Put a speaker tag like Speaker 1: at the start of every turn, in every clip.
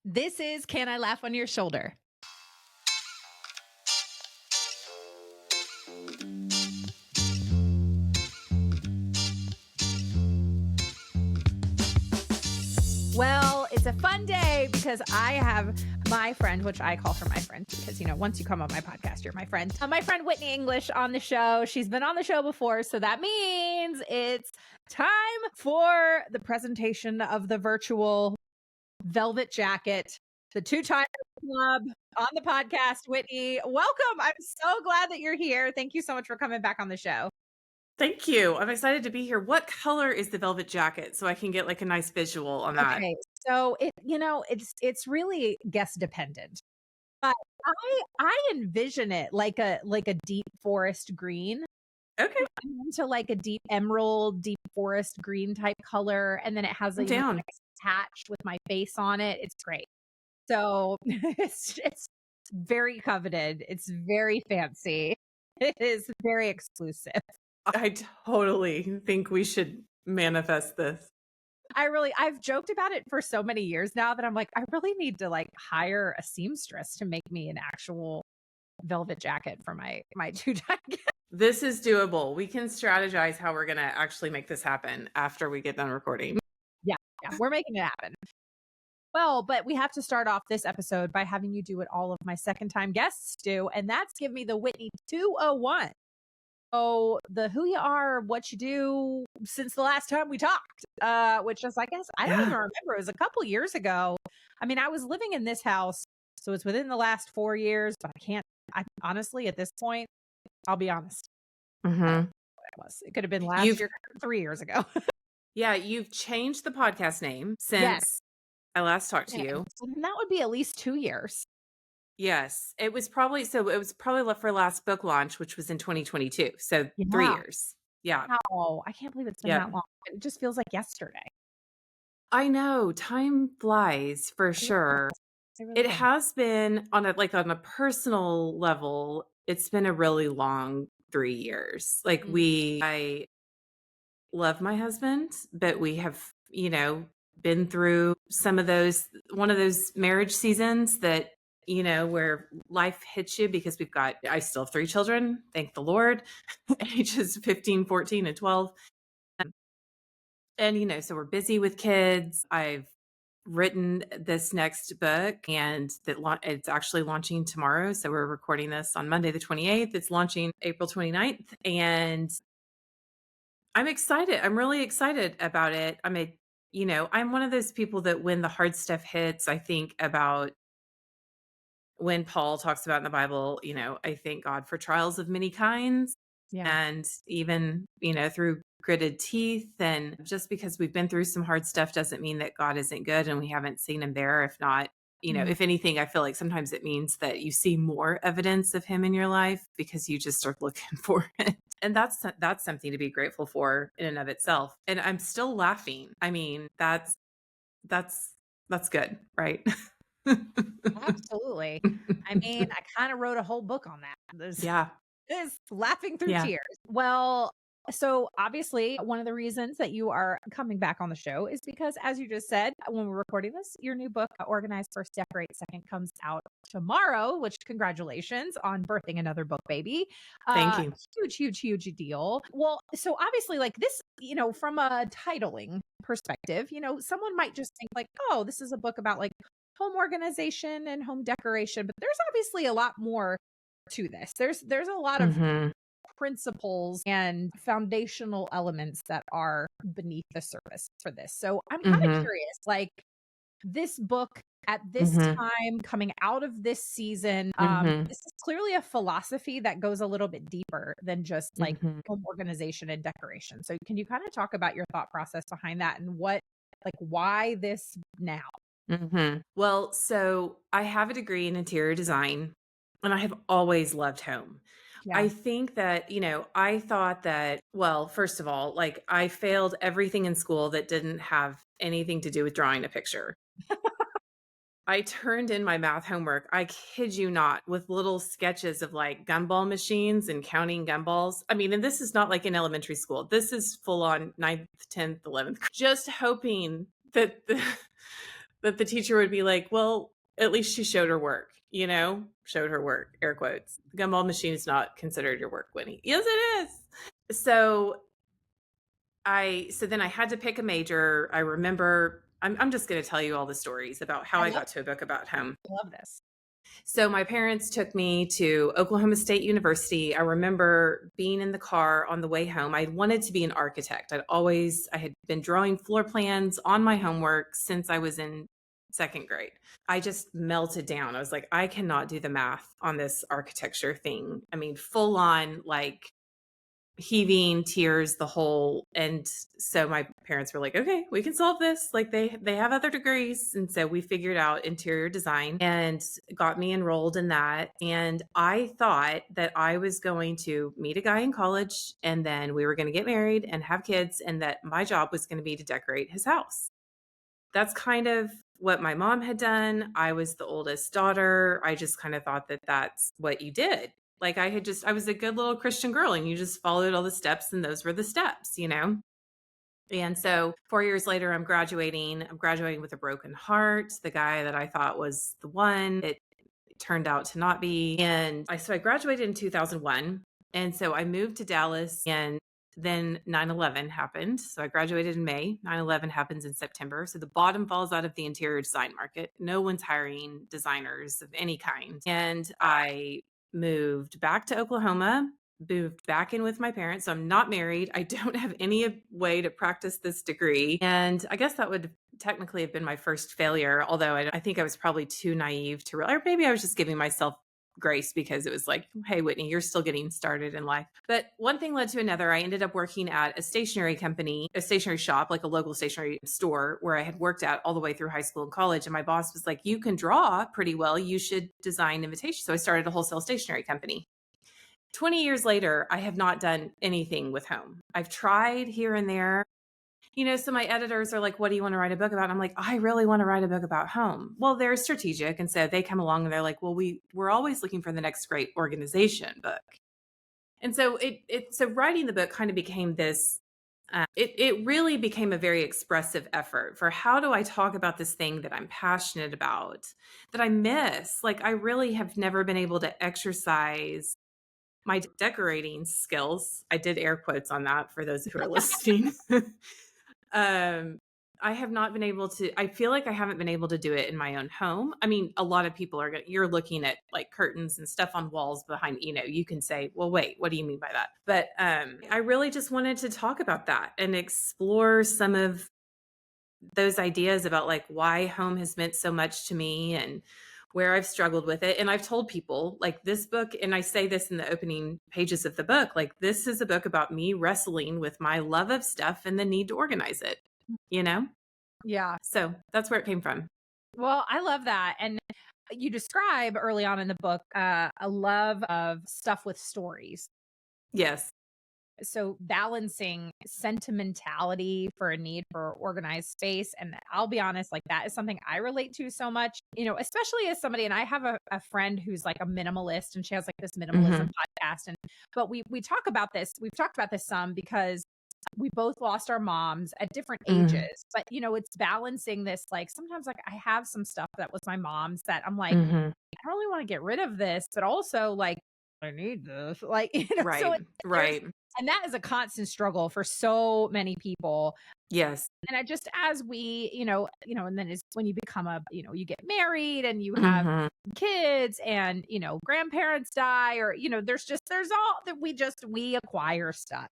Speaker 1: This is Can I Laugh on Your Shoulder? Well, it's a fun day because I have my friend, which I call her my friend because, once you come on my podcast, you're my friend. My friend Whitney English on the show. She's been on the show before. So that means it's time for the presentation of the virtual velvet jacket, the two-time club on the podcast. Whitney, welcome. I'm so glad that you're here. Thank you so much for coming back on the show.
Speaker 2: Thank you. I'm excited to be here. What color is the velvet jacket so I can get like a nice visual on that?
Speaker 1: Okay, so it's really guest dependent, but I envision it like a deep forest green.
Speaker 2: Okay,
Speaker 1: I'm into like a deep emerald, deep forest green type color, and then it has
Speaker 2: I'm down.
Speaker 1: nice attached with my face on it. It's great. So it's very coveted. It's very fancy. It is very exclusive.
Speaker 2: I totally think we should manifest this.
Speaker 1: I've joked about it for so many years now that I'm like, I really need to like hire a seamstress to make me an actual velvet jacket for my two-time guest.
Speaker 2: This is doable. We can strategize how we're going to actually make this happen after we get done recording.
Speaker 1: Yeah, we're making it happen. Well, but we have to start off this episode by having you do what all of my second-time guests do, and that's give me the Whitney 201. So the who you are, what you do since the last time we talked, which is, I guess, I don't even remember. It was a couple years ago. I mean, I was living in this house, so it's within the last 4 years, but I honestly, at this point, I'll be honest.
Speaker 2: Mm-hmm.
Speaker 1: It could have been last year, 3 years ago.
Speaker 2: Yeah, you've changed the podcast name since I last talked to you.
Speaker 1: And that would be at least 2 years.
Speaker 2: Yes, it was probably for last book launch, which was in 2022. So 3 years. Yeah.
Speaker 1: Wow. I can't believe it's been that long. It just feels like yesterday.
Speaker 2: I know. Time flies for sure. It has been on a personal level. It's been a really long 3 years. I love my husband, but we have, been through one of those marriage seasons that, where life hits you because I still have 3 children, thank the Lord, ages 15, 14, and 12. And, so we're busy with kids. I've written this next book and it's actually launching tomorrow. So we're recording this on Monday, the 28th. It's launching April 29th. And I'm excited. I'm really excited about it. I'm one of those people that when the hard stuff hits, I think about when Paul talks about in the Bible, I thank God for trials of many kinds.
Speaker 1: Yeah.
Speaker 2: And even, through gritted teeth. And just because we've been through some hard stuff doesn't mean that God isn't good and we haven't seen him there. If not, if anything, I feel like sometimes it means that you see more evidence of him in your life because you just start looking for it. And that's something to be grateful for in and of itself. And I'm still laughing. I mean, that's good, right?
Speaker 1: Absolutely. I mean, I kind of wrote a whole book on that. Is laughing through tears. Well, so obviously one of the reasons that you are coming back on the show is because, as you just said, when we're recording this, your new book, Organize First, Decorate Second, comes out tomorrow, which congratulations on birthing another book baby.
Speaker 2: Thank you.
Speaker 1: Huge deal. Well, so obviously like this, from a titling perspective, someone might just think like, oh, this is a book about like home organization and home decoration, but there's obviously a lot more to this. There's a lot of principles and foundational elements that are beneath the surface for this. So I'm kind of curious, like this book at this time coming out of this season, this is clearly a philosophy that goes a little bit deeper than just like home organization and decoration. So can you kind of talk about your thought process behind that and why this now?
Speaker 2: Well, so I have a degree in interior design and I have always loved home.
Speaker 1: Yeah.
Speaker 2: I think that, I thought that, well, first of all, like I failed everything in school that didn't have anything to do with drawing a picture. I turned in my math homework, I kid you not, with little sketches of like gumball machines and counting gumballs. I mean, and this is not like in elementary school. This is full on 9th, 10th, 11th, just hoping that that the teacher would be like, well, at least she showed her work, showed her work, air quotes. The gumball machine is not considered your work, Whitney. Yes, it is. So then I had to pick a major. I remember, I'm just going to tell you all the stories about how
Speaker 1: I
Speaker 2: I got to a book about home.
Speaker 1: love this.
Speaker 2: So my parents took me to Oklahoma State University. I remember being in the car on the way home. I wanted to be an architect. I had been drawing floor plans on my homework since I was in second grade. I just melted down. I was like, I cannot do the math on this architecture thing. I mean, full on like heaving tears, the whole. And so my parents were like, okay, we can solve this. Like they have other degrees. And so we figured out interior design and got me enrolled in that. And I thought that I was going to meet a guy in college, and then we were going to get married and have kids, and that my job was going to be to decorate his house. That's kind of what my mom had done. I was the oldest daughter. I just kind of thought that that's what you did. Like I was a good little Christian girl, and you just followed all the steps, and those were the steps, And so 4 years later, I'm graduating. I'm graduating with a broken heart. The guy that I thought was the one, it turned out to not be. So I graduated in 2001. And so I moved to Dallas, and then 9/11 happened. So I graduated in May. 9/11 happens in September. So the bottom falls out of the interior design market. No one's hiring designers of any kind. And I moved back to Oklahoma, moved back in with my parents. So I'm not married. I don't have any way to practice this degree. And I guess that would technically have been my first failure, although I think I was probably too naive to realize, or maybe I was just giving myself grace because it was like, hey, Whitney, you're still getting started in life. But one thing led to another. I ended up working at a stationery company, a stationery shop, like a local stationery store where I had worked at all the way through high school and college. And my boss was like, you can draw pretty well. You should design invitations. So I started a wholesale stationery company. 20 years later, I have not done anything with home. I've tried here and there. So my editors are like, what do you want to write a book about? And I'm like, I really want to write a book about home. Well, they're strategic. And so they come along and they're like, well, we're always looking for the next great organization book. And so so writing the book kind of became this, it really became a very expressive effort for how do I talk about this thing that I'm passionate about, that I miss. Like I really have never been able to exercise my decorating skills. I did air quotes on that for those who are listening. I have not been able to, I feel like I haven't been able to do it in my own home. I mean, a lot of people you're looking at like curtains and stuff on walls behind, you can say, well, wait, what do you mean by that? But I really just wanted to talk about that and explore some of those ideas about like why home has meant so much to me and where I've struggled with it. And I've told people like this book, and I say this in the opening pages of the book, like this is a book about me wrestling with my love of stuff and the need to organize it,
Speaker 1: Yeah.
Speaker 2: So that's where it came from.
Speaker 1: Well, I love that. And you describe early on in the book a love of stuff with stories.
Speaker 2: Yes.
Speaker 1: So balancing sentimentality for a need for organized space. And I'll be honest, like that is something I relate to so much, especially as somebody, and I have a friend who's like a minimalist and she has like this minimalism podcast. But we talk about this, we've talked about this some because we both lost our moms at different ages, but it's balancing this, like sometimes like I have some stuff that was my mom's that I'm like, I don't really want to get rid of this, but also like, I need this, like,
Speaker 2: Right.
Speaker 1: so
Speaker 2: Right.
Speaker 1: and that is a constant struggle for so many people.
Speaker 2: Yes.
Speaker 1: And I just, as we, and then it's when you become you get married and you have kids and, grandparents die or, there's all that we acquire stuff.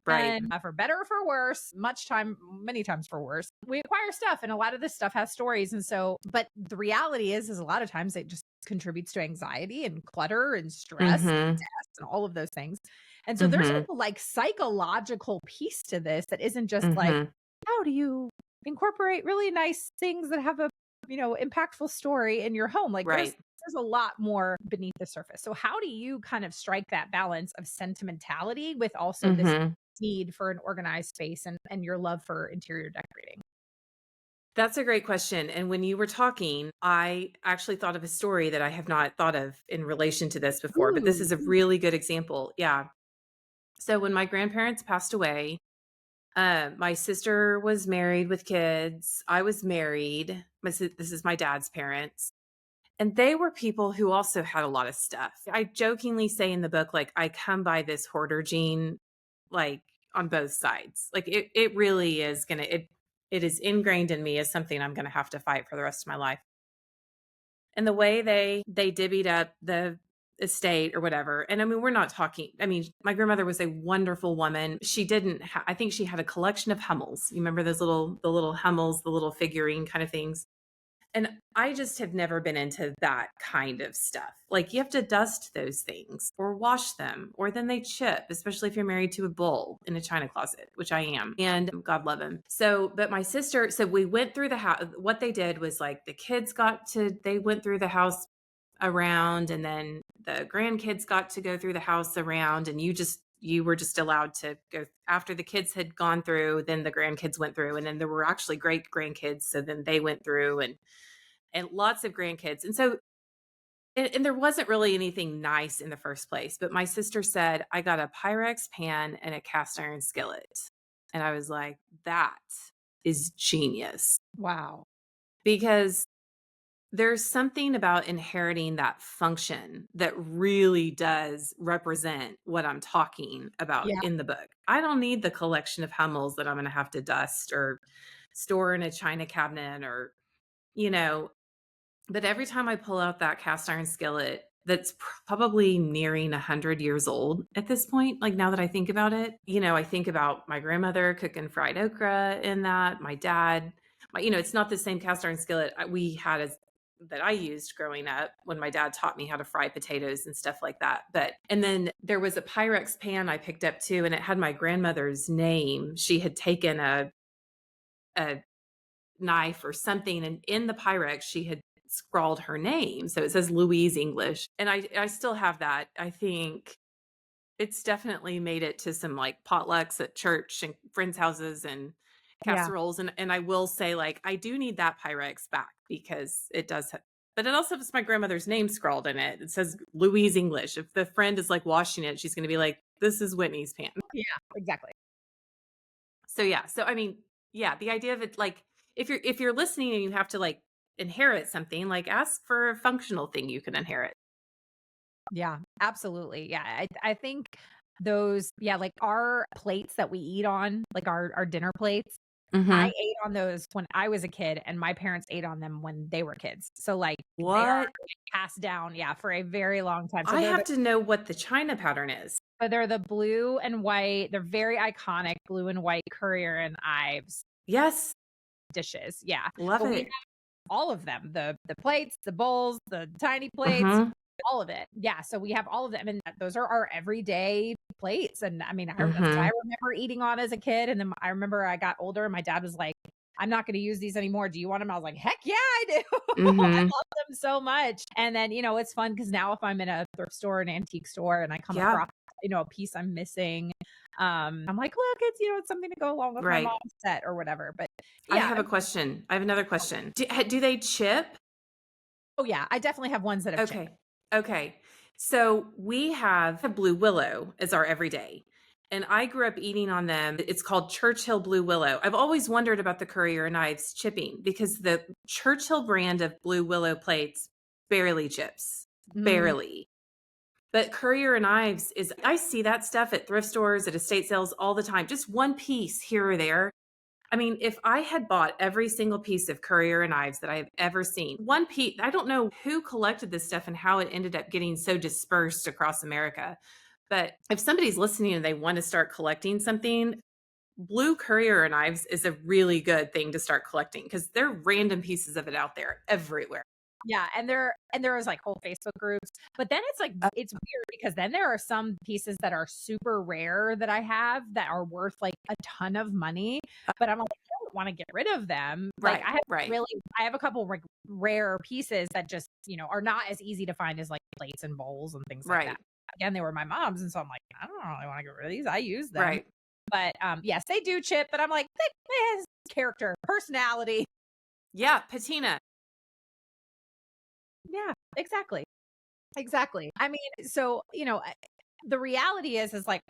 Speaker 2: Right.
Speaker 1: And for better or for worse, many times for worse, we acquire stuff. And a lot of this stuff has stories. And so, but the reality is a lot of times it just contributes to anxiety and clutter and stress and death and all of those things. And so there's a like psychological piece to this that isn't just like, how do you incorporate really nice things that have a, impactful story in your home? Like there's a lot more beneath the surface. So how do you kind of strike that balance of sentimentality with also this need for an organized space and your love for interior decorating?
Speaker 2: That's a great question. And when you were talking, I actually thought of a story that I have not thought of in relation to this before, but this is a really good example. Yeah. So when my grandparents passed away, my sister was married with kids. I was married. this is my dad's parents. And they were people who also had a lot of stuff. I jokingly say in the book, like, I come by this hoarder gene, like, on both sides. Like, it really is it is ingrained in me as something I'm gonna have to fight for the rest of my life. And the way they divvied up the estate or whatever, and I mean, we're not talking, I mean, my grandmother was a wonderful woman. She didn't I think she had a collection of Hummels. You remember those the little Hummels, the little figurine kind of things? And I just have never been into that kind of stuff. Like, you have to dust those things or wash them, or then they chip, especially if you're married to a bull in a china closet, which I am. And God love him. So, but my sister, so we went through the house. What they did was, like, the kids they went through the house around, and then the grandkids got to go through the house around, and you were just allowed to go after the kids had gone through, then the grandkids went through, and then there were actually great grandkids, so then they went through, and lots of grandkids. And so, and there wasn't really anything nice in the first place, but my sister said, I got a Pyrex pan and a cast iron skillet. And I was like, that is genius.
Speaker 1: Wow.
Speaker 2: Because there's something about inheriting that function that really does represent what I'm talking about
Speaker 1: Yeah.
Speaker 2: in the book. I don't need the collection of Hummels that I'm going to have to dust or store in a china cabinet, or, you know, but every time I pull out that cast iron skillet that's probably nearing 100 years old at this point, like, now that I think about it, I think about my grandmother cooking fried okra in that, my dad, it's not the same cast iron skillet we had that I used growing up when my dad taught me how to fry potatoes and stuff like that. And then there was a Pyrex pan I picked up too, and it had my grandmother's name. She had taken a knife or something, and in the Pyrex she had scrawled her name, so it says Louise English, and I still have that. I think it's definitely made it to some, like, potlucks at church and friends' houses and
Speaker 1: Yeah.
Speaker 2: casseroles, and I will say, like, I do need that Pyrex back because it does but it also has my grandmother's name scrawled in it. It says Louise English. If the friend is, like, washing it, she's gonna be like, "This is Whitney's pan."
Speaker 1: Yeah. Exactly.
Speaker 2: So, yeah. So, I mean, yeah, the idea of it, like, if you're listening and you have to, like, inherit something, like, ask for a functional thing you can inherit.
Speaker 1: Yeah, absolutely. Yeah, I think those, yeah, like our plates that we eat on, like our dinner plates, I
Speaker 2: Mhm.
Speaker 1: ate on those when I was a kid, and my parents ate on them when they were kids. So, like, they are
Speaker 2: What?
Speaker 1: passed down, yeah, for a very long time.
Speaker 2: I have to know what the china pattern is.
Speaker 1: They're the blue and white, they're very iconic blue and white Currier and Ives
Speaker 2: Yes,
Speaker 1: dishes, yeah.
Speaker 2: love
Speaker 1: But we
Speaker 2: it.
Speaker 1: all of them, the plates, the bowls, the tiny plates,
Speaker 2: Mhm,
Speaker 1: all of it. Yeah, so we have all of them, and those are our everyday plates, and I mean, that's what I
Speaker 2: mhm,
Speaker 1: remember eating on as a kid, and then I remember I got older and my dad was like, "I'm not gonna use these anymore. Do you want them?" I was like, "Heck yeah, I do." I
Speaker 2: mhm.
Speaker 1: love them so much. And then, it's fun because now if I'm in a thrift store, an antique store, and I come
Speaker 2: Yeah,
Speaker 1: across, a piece I'm missing, I'm like, "Look, it's something to go along with my
Speaker 2: right.
Speaker 1: mom's set," or whatever, but
Speaker 2: I
Speaker 1: yeah.
Speaker 2: have a question. I have another question. Do they chip?
Speaker 1: Oh, yeah, I definitely have ones that have chipped.
Speaker 2: Okay. Okay. So we have a blue willow as our everyday. And I grew up eating on them. It's called Churchill Blue Willow. I've always wondered about the Courier knives chipping because the Churchill brand of blue willow plates barely chips.
Speaker 1: Mm,
Speaker 2: Barely. But Courier and Ives I see that stuff at thrift stores, at estate sales all the time. Just one piece here or there. I mean, if I had bought every single piece of Courier and Ives that I have ever seen, one piece, I don't know who collected this stuff and how it ended up getting so dispersed across America. But if somebody's listening and they want to start collecting something, blue Courier and Ives is a really good thing to start collecting because there are random pieces of it out there everywhere.
Speaker 1: yeah, and there is, like, whole Facebook groups, but then it's, like,
Speaker 2: Uh,
Speaker 1: it's weird because then there are some pieces that are super rare that I have that are worth, like, a ton of money, but I'm like, I don't wanna get rid of them. Like,
Speaker 2: right, right,
Speaker 1: I have a couple, like, rare pieces that just, are not as easy to find as, like, plates and bowls and things like that.
Speaker 2: right,
Speaker 1: Again, they were my mom's, and so I'm like, "I don't really wanna get rid of these, I use them."
Speaker 2: right.
Speaker 1: But, yes, they do chip, but I'm like, "They has character, personality."
Speaker 2: Yeah, patina.
Speaker 1: Yeah, exactly. Exactly. I mean, so, the reality is like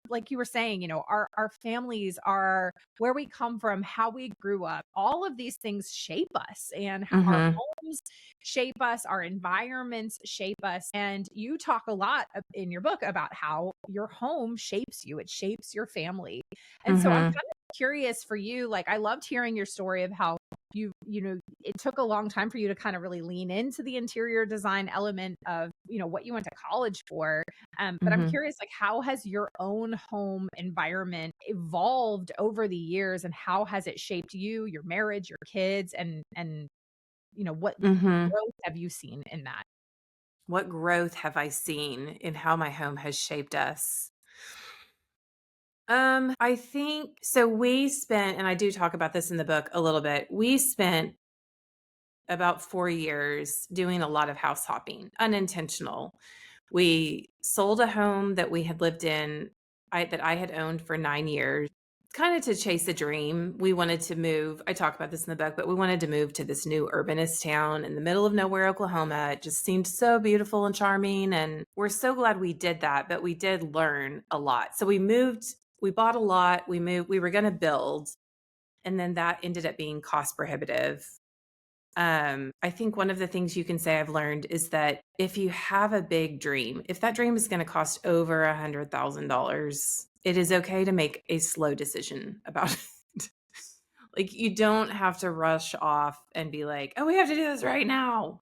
Speaker 1: like you were saying, our families are where we come from, how we grew up. All of these things shape us, and our
Speaker 2: Mhm.
Speaker 1: homes shape us, our environments shape us. And you talk a lot in your book about how your home shapes you, it shapes your family. And so I'm kind
Speaker 2: Mhm.
Speaker 1: of curious for you, like I loved hearing your story of how it took a long time for you to kind of really lean into the interior design element of, what you went to college for. But I'm
Speaker 2: Mhm.
Speaker 1: curious, like, how has your own home environment evolved over the years, and how has it shaped you, your marriage, your kids, and what
Speaker 2: Mhm.
Speaker 1: growth have you seen in that?
Speaker 2: What growth have I seen in how my home has shaped us? I think so we spent, and I do talk about this in the book a little bit. We spent about 4 years doing a lot of house hopping, unintentional. We sold a home that we had lived in, that I had owned for 9 years, kind of to chase a dream. We wanted to move. I talk about this in the book, but we wanted to move to this new urbanist town in the middle of nowhere, Oklahoma. It just seemed so beautiful and charming, and we're so glad we did that, but we did learn a lot. So we moved, we bought a lot, we moved, we were going to build, and then that ended up being cost prohibitive. I think one of the things you can say I've learned is that if you have a big dream, if that dream is going to cost over $100,000, it is okay to make a slow decision about it. Like, you don't have to rush off and be like, oh, we have to do this right now.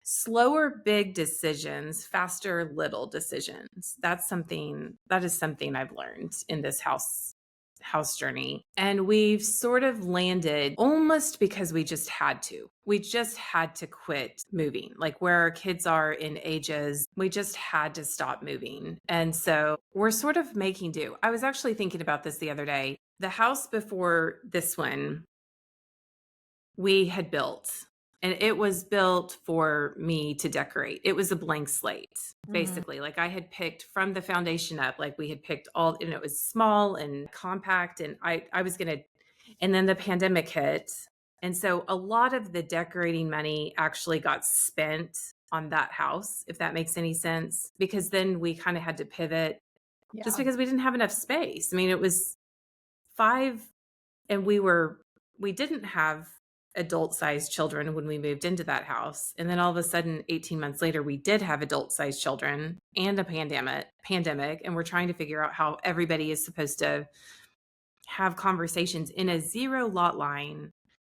Speaker 2: Slower big decisions, faster little decisions. That is something I've learned in this house journey. And we've sort of landed almost because we just had to. We just had to quit moving. Like, where our kids are in ages, we just had to stop moving. And so we're sort of making do. I was actually thinking about this the other day. The house before this one we had built, and it was built for me to decorate. It was a blank slate,
Speaker 1: Mm,
Speaker 2: basically. Like, I had picked from the foundation up, like we had picked all, and it was small and compact, and I was going to, and then the pandemic hit. And so a lot of the decorating money actually got spent on that house, if that makes any sense, because then we kind of had to pivot just
Speaker 1: yeah.
Speaker 2: because we didn't have enough space. I mean, it was five, and we didn't have adult sized children when we moved into that house. And then all of a sudden, 18 months later, we did have adult sized children and a pandemic. And we're trying to figure out how everybody is supposed to have conversations in a zero lot line,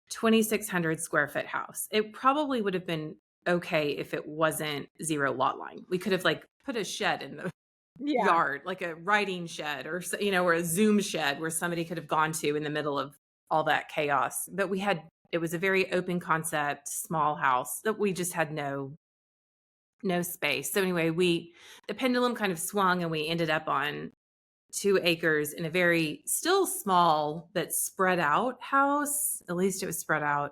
Speaker 2: 2,600 square foot house. It probably would have been okay if it wasn't zero lot line. We could have like put a shed in the
Speaker 1: Yeah.
Speaker 2: yard, like a writing shed, or a Zoom shed where somebody could have gone to in the middle of all that chaos. But it was a very open concept, small house that we just had no space. So anyway, the pendulum kind of swung, and we ended up on 2 acres in a very still small but spread out house. At least it was spread out.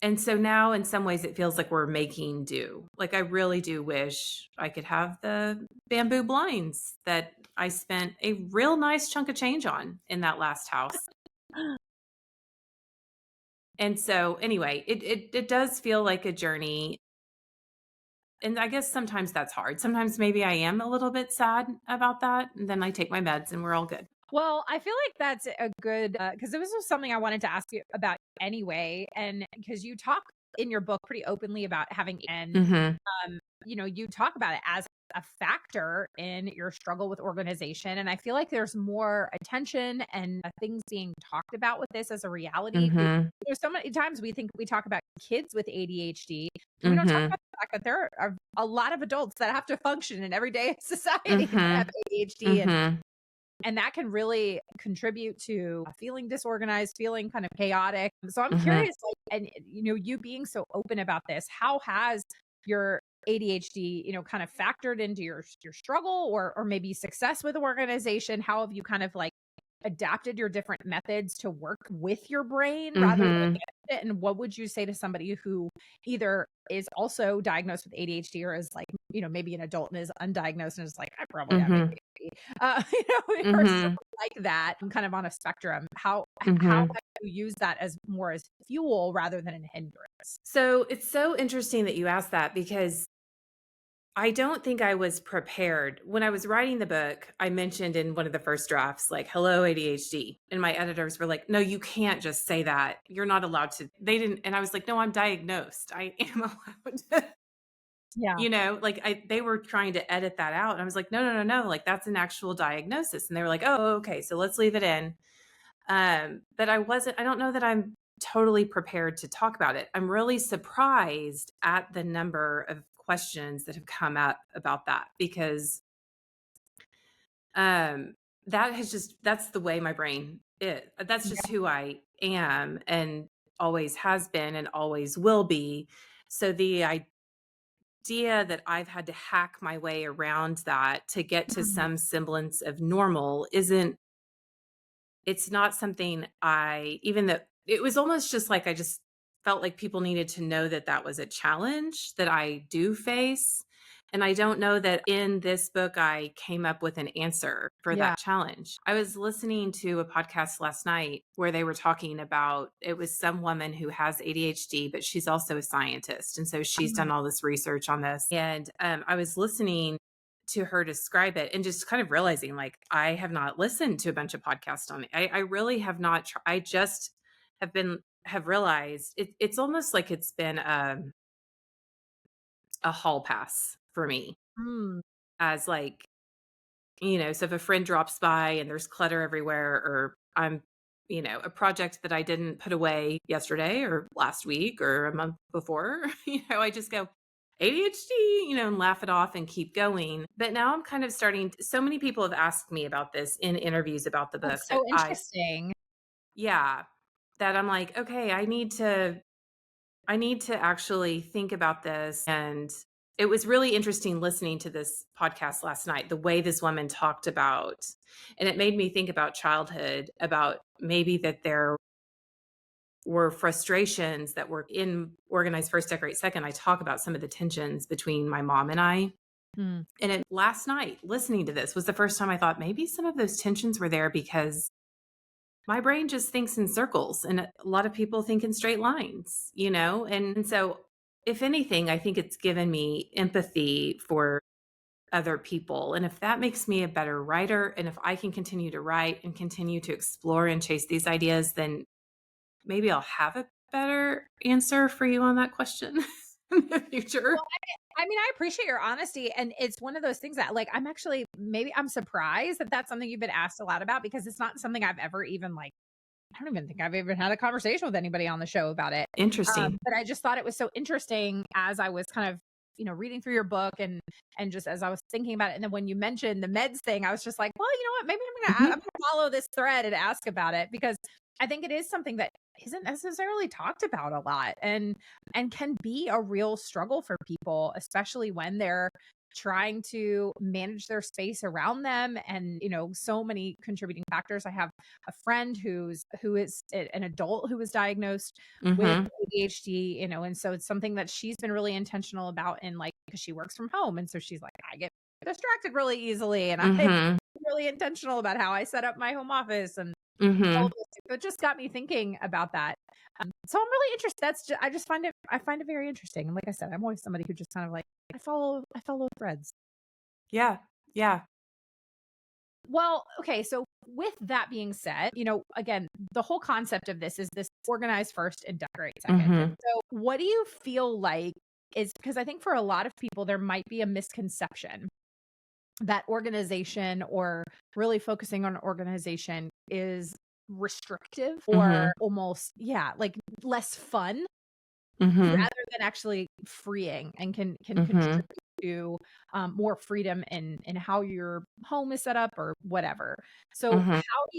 Speaker 2: And so now in some ways it feels like we're making do. Like, I really do wish I could have the bamboo blinds that I spent a real nice chunk of change on in that last house. And so anyway, it does feel like a journey. And I guess sometimes that's hard. Sometimes maybe I am a little bit sad about that. And then I take my meds and we're all good.
Speaker 1: Well, I feel like that's a good, because this was something I wanted to ask you about anyway, and because you talk in your book pretty openly about having, and
Speaker 2: Mm-hmm.
Speaker 1: you talk about it as a factor in your struggle with organization. And I feel like there's more attention and things being talked about with this as a reality.
Speaker 2: Mm-hmm.
Speaker 1: There's so many times we talk about kids with ADHD, and we don't talk
Speaker 2: Mm-hmm.
Speaker 1: about the fact that there are a lot of adults that have to function in everyday society that have
Speaker 2: Mm-hmm.
Speaker 1: ADHD,
Speaker 2: Mm-hmm.
Speaker 1: and that can really contribute to feeling disorganized, feeling kind of chaotic. So I'm
Speaker 2: Mm-hmm.
Speaker 1: curious, like, and you being so open about this, how has your ADHD, kind of factored into your struggle, or maybe success with organization? How have you kind of like adapted your different methods to work with your brain rather than
Speaker 2: Mm-hmm.
Speaker 1: against it? And what would you say to somebody who either is also diagnosed with ADHD, or is like, maybe an adult and is undiagnosed and is like, I probably have
Speaker 2: Mm-hmm.
Speaker 1: ADHD, or
Speaker 2: Mm-hmm.
Speaker 1: someone like that, kind of on a spectrum? How
Speaker 2: Mm-hmm.
Speaker 1: have you use that as more as fuel rather than an hindrance?
Speaker 2: So it's so interesting that you asked that, because I don't think I was prepared. When I was writing the book, I mentioned in one of the first drafts, like, hello, ADHD. And my editors were like, no, you can't just say that. You're not allowed to. They didn't. And I was like, no, I'm diagnosed. I am allowed to,
Speaker 1: Yeah.
Speaker 2: like they were trying to edit that out. And I was like, no, no, no, no. Like that's an actual diagnosis. And they were like, oh, okay. So let's leave it in. But I don't know that I'm totally prepared to talk about it. I'm really surprised at the number of questions that have come up about that because um that's the way my brain is. That's just
Speaker 1: Yeah.
Speaker 2: who I am and always has been and always will be. So the idea that I've had to hack my way around that to get to
Speaker 1: Mhm.
Speaker 2: some semblance of normal isn't it's not something even though it was almost just like I just felt like people needed to know that that was a challenge that I do face. And I don't know that in this book I came up with an answer for
Speaker 1: Yeah.
Speaker 2: that challenge. I was listening to a podcast last night where they were talking about it was some woman who has ADHD, but she's also a scientist. And so she's
Speaker 1: Mhm.
Speaker 2: done all this research on this. And I was listening to her describe it and just kind of realizing like I have not listened to a bunch of podcasts on it. I really have not I just have realized it's almost like it's been a hall pass for me
Speaker 1: Mm.
Speaker 2: as like so if a friend drops by and there's clutter everywhere or I'm a project that I didn't put away yesterday or last week or a month before, I just go ADHD, and laugh it off and keep going. But now I'm kind of so many people have asked me about this in interviews about the book
Speaker 1: That's
Speaker 2: that
Speaker 1: so interesting.
Speaker 2: yeah, that I'm like, okay, I need to actually think about this. And it was really interesting listening to this podcast last night, the way this woman talked about, and it made me think about childhood, about maybe that there were frustrations that were in Organize First, Decorate Second. I talk about some of the tensions between my mom and I.
Speaker 1: Mm.
Speaker 2: And last night, listening to this was the first time I thought maybe some of those tensions were there because my brain just thinks in circles and a lot of people think in straight lines, And so if anything, I think it's given me empathy for other people. And if that makes me a better writer and if I can continue to write and continue to explore and chase these ideas, then maybe I'll have a better answer for you on that question in the future.
Speaker 1: Well, I mean, I appreciate your honesty, and it's one of those things that, like, I'm actually maybe I'm surprised that that's something you've been asked a lot about because it's not something I've ever even, like I don't even think I've even had a conversation with anybody on the show about it.
Speaker 2: Interesting.
Speaker 1: But I just thought it was so interesting as I was kind of, reading through your book and just as I was thinking about it. And then when you mentioned the meds thing, I was just like, well, you know what? Maybe I'm
Speaker 2: Mhm.
Speaker 1: gonna follow this thread and ask about it because I think it is something that isn't necessarily talked about a lot and can be a real struggle for people, especially when they're trying to manage their space around them and so many contributing factors. I have a friend who is an adult who was diagnosed with
Speaker 2: Mhm.
Speaker 1: ADHD, and so it's something that she's been really intentional about in like because she works from home. And so she's like, I get distracted really easily. And I'm
Speaker 2: Mhm.
Speaker 1: really intentional about how I set up my home office and all of
Speaker 2: Mhm.
Speaker 1: those things. So it just got me thinking about that. So I'm really interested. I find it very interesting. And like I said, I'm always somebody who just kind of like I follow threads.
Speaker 2: Yeah. Yeah.
Speaker 1: Well, okay, so with that being said, again, the whole concept of this is this organize first and decorate second. And
Speaker 2: Mhm.
Speaker 1: so what do you feel like is because I think for a lot of people there might be a misconception that organization or really focusing on organization is restrictive or
Speaker 2: Mhm.
Speaker 1: almost like less fun
Speaker 2: Mhm.
Speaker 1: rather than actually freeing and can
Speaker 2: Mhm.
Speaker 1: contribute to, more freedom in how your home is set up or whatever. So
Speaker 2: Mhm.
Speaker 1: how do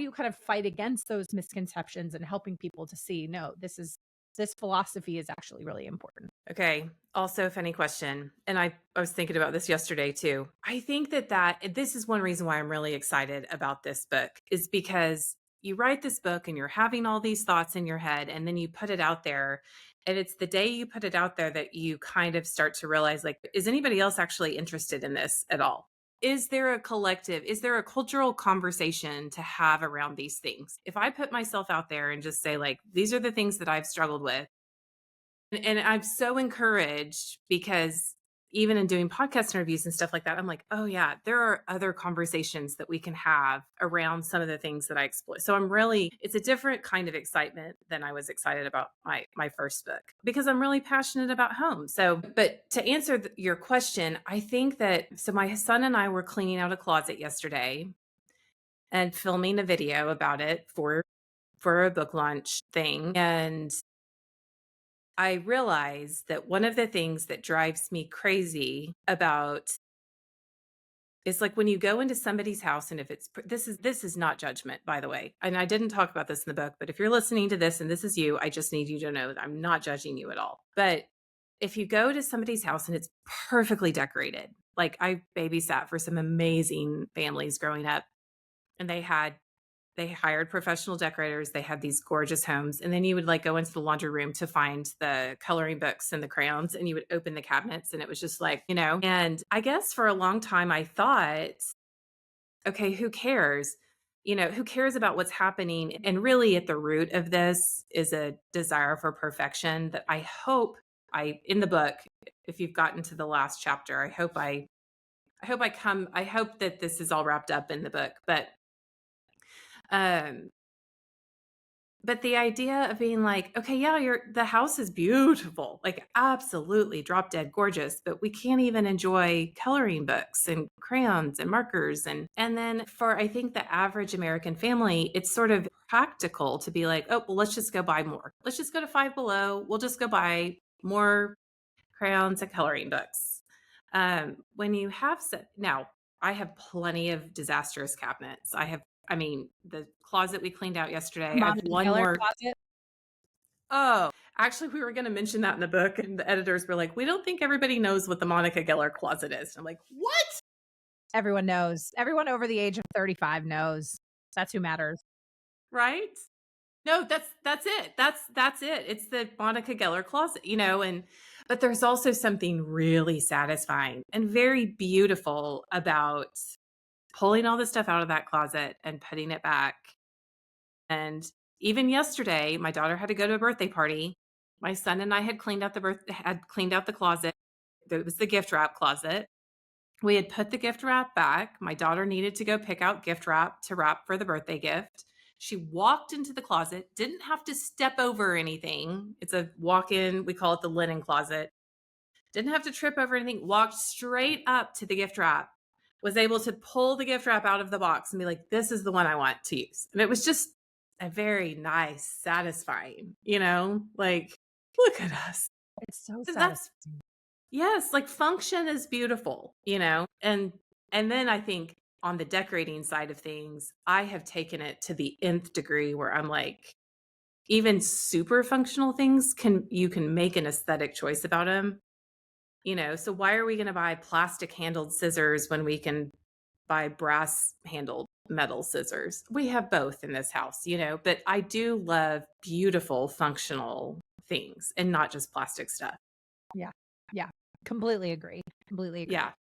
Speaker 1: you kind of fight against those misconceptions and helping people to see, no, this philosophy is actually really important?
Speaker 2: Okay. Also, a funny question. And I was thinking about this yesterday too. I think that this is one reason why I'm really excited about this book is because you write this book and you're having all these thoughts in your head and then you put it out there. And it's the day you put it out there that you kind of start to realize like, is anybody else actually interested in this at all? Is there a collective, is there a cultural conversation to have around these things? If I put myself out there and just say, like, these are the things that I've struggled with, And I'm so encouraged because even in doing podcast interviews and stuff like that, I'm like, oh yeah, there are other conversations that we can have around some of the things that I explore. So I'm really, it's a different kind of excitement than I was excited about my first book because I'm really passionate about home. So, but to answer your question, I think that so my son and I were cleaning out a closet yesterday and filming a video about it for a book launch thing. And I realized that one of the things that drives me crazy about is like when you go into somebody's house and if it's this is not judgment, by the way. And I didn't talk about this in the book, but if you're listening to this and this is you, I just need you to know that I'm not judging you at all. But if you go to somebody's house and it's perfectly decorated, like I babysat for some amazing families growing up and they hired professional decorators. They had these gorgeous homes. And then you would like go into the laundry room to find the coloring books and the crayons and you would open the cabinets and it was just like, and I guess for a long time I thought, okay, who cares? Who cares about what's happening? And really at the root of this is a desire for perfection that I hope in the book, if you've gotten to the last chapter, I hope that this is all wrapped up in the book. Um But the idea of being like, okay, yeah, the house is beautiful, like absolutely drop dead gorgeous, but we can't even enjoy coloring books and crayons and markers and then for I think the average American family, it's sort of practical to be like, oh, well, let's just go buy more. Let's just go to Five Below. We'll just go buy more crayons and coloring books. When you have now, I have plenty of disastrous cabinets. I mean, the closet we cleaned out yesterday, I have
Speaker 1: Monica
Speaker 2: one
Speaker 1: Geller
Speaker 2: more.
Speaker 1: closet.
Speaker 2: Oh, actually, we were going to mention that in the book, and the editors were like, we don't think everybody knows what the Monica Geller closet is. I'm like, what?
Speaker 1: Everyone knows. Everyone over the age of 35 knows. That's who matters.
Speaker 2: Right? No, that's it. That's it. It's the Monica Geller closet, and but there's also something really satisfying and very beautiful about pulling all the stuff out of that closet and putting it back. And even yesterday, my daughter had to go to a birthday party. My son and I had cleaned out the closet. It was the gift wrap closet. We had put the gift wrap back. My daughter needed to go pick out gift wrap to wrap for the birthday gift. She walked into the closet, didn't have to step over anything. It's a walk in, we call it the linen closet. Didn't have to trip over anything, walked straight up to the gift wrap, was able to pull the gift wrap out of the box and be like, this is the one I want to use. And it was just a very nice, satisfying, like, look at us.
Speaker 1: It's so
Speaker 2: So
Speaker 1: satisfying.
Speaker 2: yes, like function is beautiful, and then I think on the decorating side of things, I have taken it to the nth degree where I'm like, even super functional things you can make an aesthetic choice about them. So why are we going to buy plastic handled scissors when we can buy brass handled metal scissors? We have both in this house, but I do love beautiful functional things and not just plastic stuff.
Speaker 1: Yeah. Yeah. Completely agree. Completely agree.
Speaker 2: Yeah.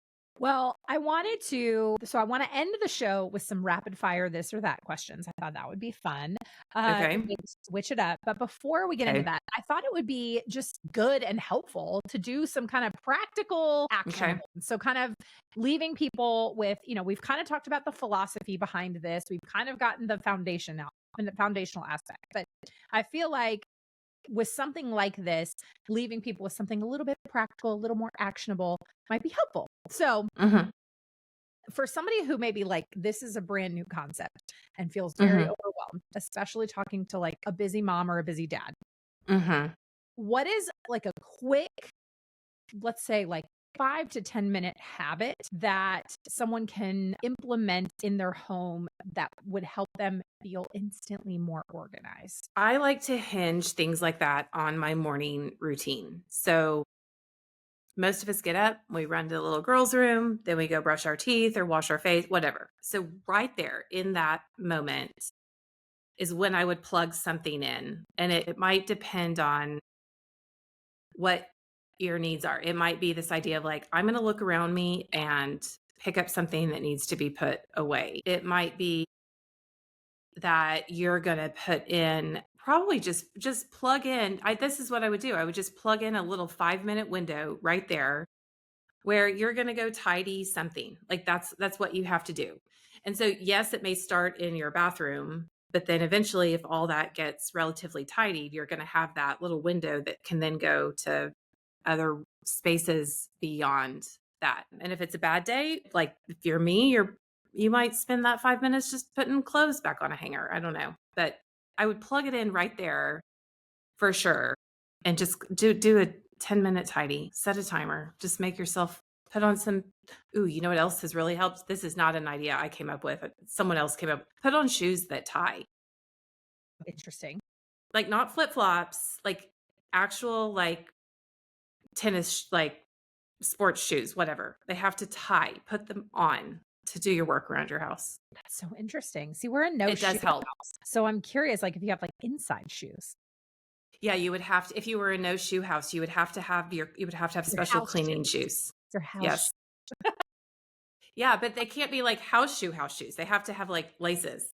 Speaker 1: Well, I want to end the show with some rapid fire this or that questions. I thought that would be fun.
Speaker 2: Okay.
Speaker 1: Maybe switch it up. But before we get into
Speaker 2: Okay.
Speaker 1: that, I thought it would be just good and helpful to do some kind of practical action.
Speaker 2: Okay.
Speaker 1: So kind of leaving people with, we've kind of talked about the philosophy behind this. We've kind of gotten the foundation out and the foundational aspect. But I feel like with something like this, leaving people with something a little bit practical, a little more actionable might be helpful. So,
Speaker 2: Mhm.
Speaker 1: for somebody who maybe like this is a brand new concept and feels very
Speaker 2: Mhm.
Speaker 1: overwhelmed, especially talking to like a busy mom or a busy dad,
Speaker 2: Mhm.
Speaker 1: what is like a quick, let's say like 5 to 10 minute habit that someone can implement in their home that would help them feel instantly more organized?
Speaker 2: I like to hinge things like that on my morning routine. So most of us get up, we run to the little girl's room, then we go brush our teeth or wash our face, whatever. So right there in that moment is when I would plug something in. And it might depend on what your needs are. It might be this idea of like, I'm going to look around me and pick up something that needs to be put away. It might be that you're going to put in probably just plug in. This is what I would do. I would just plug in a little 5-minute window right there where you're going to go tidy something. Like that's what you have to do. And so yes, it may start in your bathroom, but then eventually if all that gets relatively tidied, you're going to have that little window that can then go to other spaces beyond that. And if it's a bad day, like if you're me, you might spend that 5 minutes just putting clothes back on a hanger. I don't know. But I would plug it in right there for sure. And just do a 10-minute tidy, set a timer, just make yourself put on some. Ooh, you know what else has really helped? This is not an idea I came up with. Someone else came up. Put on shoes that tie.
Speaker 1: Interesting.
Speaker 2: Like not flip-flops, like actual like tennis, like sports shoes, whatever. They have to tie. Put them on to do your work around your house.
Speaker 1: That's so interesting. See, we're in no
Speaker 2: It
Speaker 1: shoe
Speaker 2: does help.
Speaker 1: house. So I'm curious, like if you have like inside shoes.
Speaker 2: Yeah, you would have to, if you were a no shoe house, you would have to have
Speaker 1: Your
Speaker 2: special
Speaker 1: house
Speaker 2: cleaning
Speaker 1: shoes.
Speaker 2: shoes.
Speaker 1: Your house
Speaker 2: Yes. Yeah, but they can't be like house shoes. They have to have like laces.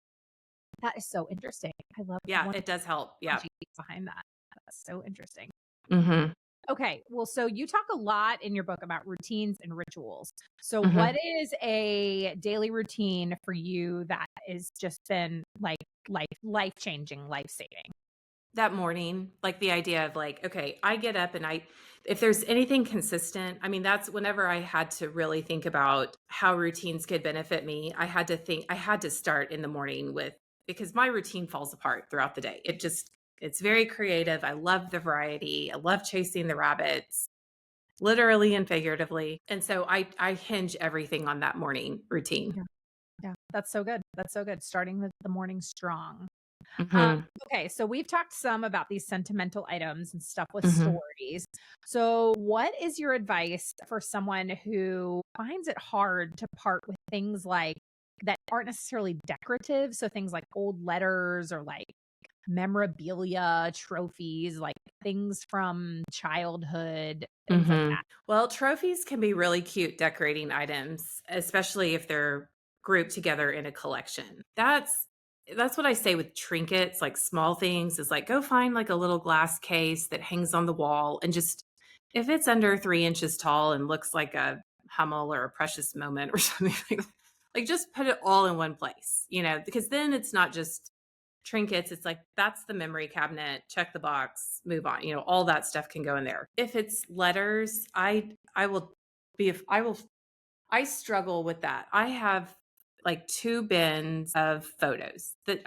Speaker 1: That is so interesting. I love
Speaker 2: Yeah, it does help. Yeah.
Speaker 1: behind that. That's so interesting.
Speaker 2: Mhm.
Speaker 1: Okay, well, so you talk a lot in your book about routines and rituals. So,
Speaker 2: Mhm.
Speaker 1: what is a daily routine for you that has just been like life changing, life saving?
Speaker 2: That morning, like the idea of like, okay, I get up and if there's anything consistent, I mean, that's whenever I had to really think about how routines could benefit me. I had to start in the morning because my routine falls apart throughout the day. It's very creative. I love the variety. I love chasing the rabbits, literally and figuratively. And so I hinge everything on that morning routine.
Speaker 1: Yeah, yeah, that's so good. That's so good. Starting the morning strong. Um,
Speaker 2: Mhm.
Speaker 1: okay, so we've talked some about these sentimental items and stuff with
Speaker 2: Mhm.
Speaker 1: stories. So, what is your advice for someone who finds it hard to part with things like that aren't necessarily decorative? So, things like old letters or like memorabilia, trophies, like things from childhood, things like
Speaker 2: Mhm.
Speaker 1: that.
Speaker 2: Well, trophies can be really cute decorating items, especially if they're grouped together in a collection. That's what I say with trinkets, like small things is like go find like a little glass case that hangs on the wall and just if it's under 3 inches tall and looks like a Hummel or a precious moment or something like just put it all in one place, because then it's not just trinkets. It's like that's the memory cabinet, check the box, move on. All that stuff can go in there. If it's letters, I will I will I struggle with that. I have like 2 bins of photos that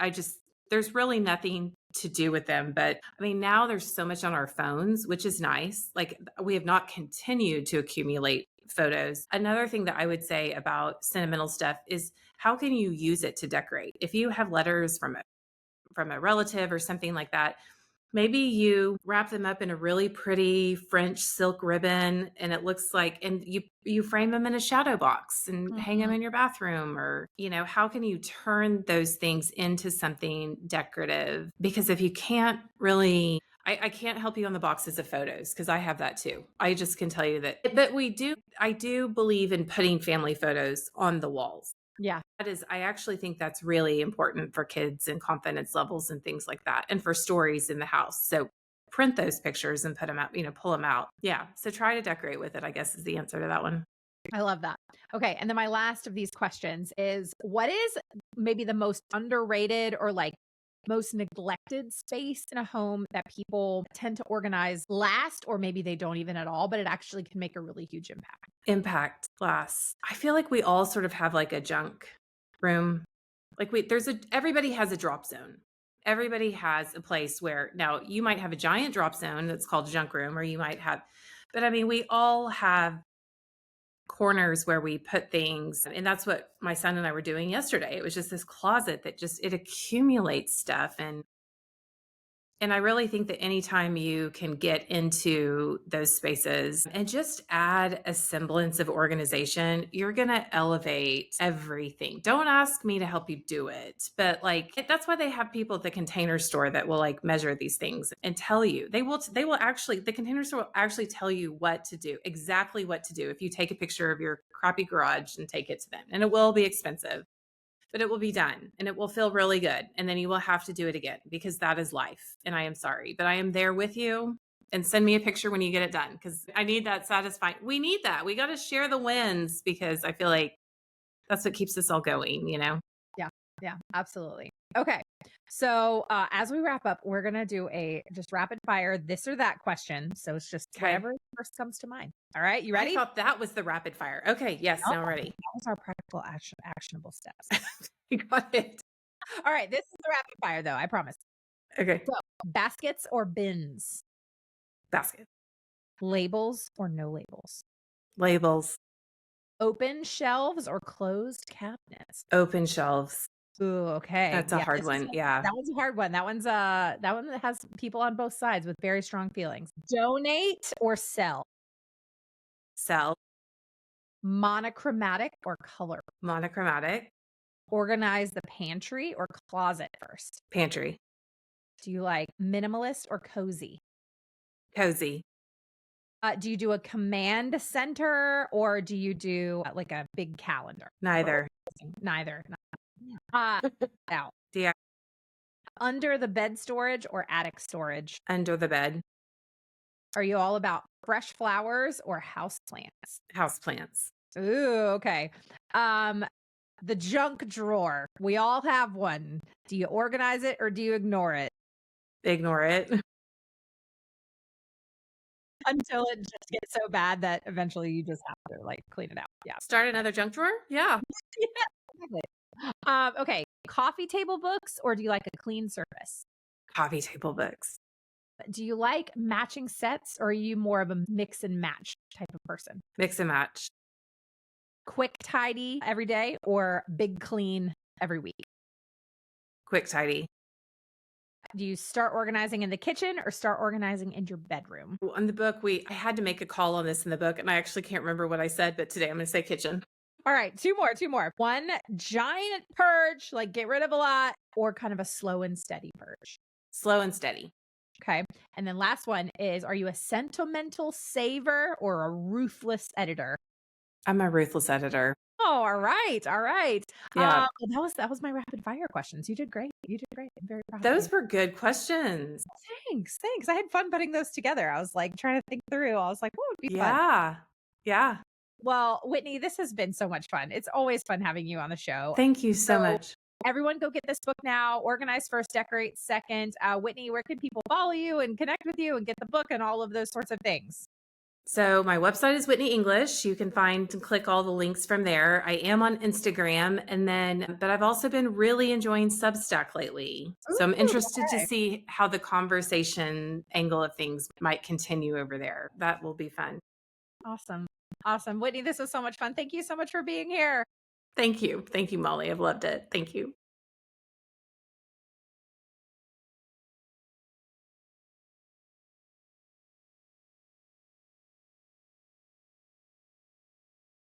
Speaker 2: there's really nothing to do with them, but I mean now there's so much on our phones, which is nice. Like we have not continued to accumulate photos. Another thing that I would say about sentimental stuff is how can you use it to decorate? If you have letters from a relative or something like that, maybe you wrap them up in a really pretty French silk ribbon and it looks like and you frame them in a shadow box and hang them
Speaker 1: Mhm.
Speaker 2: in your bathroom or how can you turn those things into something decorative? Because if you can't really I can't help you on the boxes of photos because I have that too. I just can tell you that. But I do believe in putting family photos on the walls.
Speaker 1: Yeah.
Speaker 2: I actually think that's really important for kids and confidence levels and things like that, and for stories in the house. So print those pictures and put them out, pull them out. Yeah. So try to decorate with it, I guess is the answer to that one.
Speaker 1: I love that. Okay. And then my last of these questions is what is maybe the most underrated or like most neglected space in a home that people tend to organize last, or maybe they don't even at all, but it actually can make a really huge impact?
Speaker 2: Impact class. I feel like we all sort of have like a junk room. Like everybody has a drop zone. Everybody has a place where now you might have a giant drop zone that's called junk room, or you might have, but I mean, we all have corners where we put things. And that's what my son and I were doing yesterday. It was just this closet that it accumulates stuff. And I really think that anytime you can get into those spaces and just add a semblance of organization, you're going to elevate everything. Don't ask me to help you do it, but that's why they have people at the Container Store that will like measure these things and tell you. The Container Store will actually tell you what to do, exactly what to do if you take a picture of your crappy garage and take it to them. And it will be expensive. but it will be done and it will feel really good. And then you will have to do it again because that is life. And I am sorry, but I am there with you. And send me a picture when you get it done because I need that satisfying. We need that. We got to share the wins because I feel like that's what keeps us all going, you know?
Speaker 1: Yeah. Yeah, absolutely. Okay. So as we wrap up, we're going to do a just rapid fire this or that question. So it's just
Speaker 2: Okay.
Speaker 1: whatever first comes to mind. All right. You
Speaker 2: I
Speaker 1: ready?
Speaker 2: thought that was the rapid fire. Okay. Yes.
Speaker 1: Oh,
Speaker 2: Now I'm ready.
Speaker 1: that was our practical actionable steps.
Speaker 2: You got it.
Speaker 1: All right. This is the rapid fire, though. I promise.
Speaker 2: Okay.
Speaker 1: So baskets or bins?
Speaker 2: Basket.
Speaker 1: Labels or no labels?
Speaker 2: Labels.
Speaker 1: Open shelves or closed cabinets?
Speaker 2: Open shelves.
Speaker 1: Ooh, okay.
Speaker 2: That's a
Speaker 1: Yeah,
Speaker 2: hard one. Yeah.
Speaker 1: that one's a hard one. That one has people on both sides with very strong feelings. Donate or sell?
Speaker 2: Sell.
Speaker 1: Monochromatic or color?
Speaker 2: Monochromatic.
Speaker 1: Organize the pantry or closet first?
Speaker 2: Pantry.
Speaker 1: Do you like minimalist or cozy?
Speaker 2: Cozy.
Speaker 1: Do you do a command center or do you do like a big calendar?
Speaker 2: Neither.
Speaker 1: Neither. Now,
Speaker 2: Yeah.
Speaker 1: under the bed storage or attic storage?
Speaker 2: Under the bed.
Speaker 1: Are you all about fresh flowers or house plants?
Speaker 2: House plants.
Speaker 1: Ooh, okay. The junk drawer. We all have one. Do you organize it or do you ignore it?
Speaker 2: Ignore it.
Speaker 1: Until it just gets so bad that eventually you just have to like clean it out. Yeah.
Speaker 2: Start another junk drawer? Yeah.
Speaker 1: Yeah, exactly. Okay. Coffee table books or do you like a clean surface?
Speaker 2: Coffee table books.
Speaker 1: Do you like matching sets or are you more of a mix and match type of person?
Speaker 2: Mix and match.
Speaker 1: Quick tidy every day or big clean every week?
Speaker 2: Quick tidy.
Speaker 1: Do you start organizing in the kitchen or start organizing in your bedroom?
Speaker 2: Well, in the book, I had to make a call on this in the book, and I actually can't remember what I said, but today I'm going to say kitchen.
Speaker 1: All right, two more. One giant purge, like get rid of a lot, or kind of a slow and steady purge.
Speaker 2: Slow and steady.
Speaker 1: Okay. And then last one is, are you a sentimental saver or a ruthless editor?
Speaker 2: I'm a ruthless editor.
Speaker 1: Oh, all right. All right.
Speaker 2: Yeah.
Speaker 1: That was my rapid fire questions. You did great. You did great. I'm very proud of
Speaker 2: Those
Speaker 1: you.
Speaker 2: were good questions.
Speaker 1: Thanks. Thanks. I had fun putting those together. I was like trying to think through. I was like, what would be fun?
Speaker 2: Yeah. Yeah.
Speaker 1: Well, Whitney, this has been so much fun. It's always fun having you on the show.
Speaker 2: Thank you so much.
Speaker 1: Everyone go get this book now. Organize first, decorate second. Whitney, where can people follow you and connect with you and get the book and all of those sorts of things?
Speaker 2: So my website is Whitney English. You can find and click all the links from there. I am on Instagram but I've also been really enjoying Substack lately. So I'm interested to see how the conversation angle of things might continue over there. That will be fun.
Speaker 1: Awesome. Awesome. Whitney, this was so much fun. Thank you so much for being here.
Speaker 2: Thank you. Thank you, Molly. I've loved it. Thank you.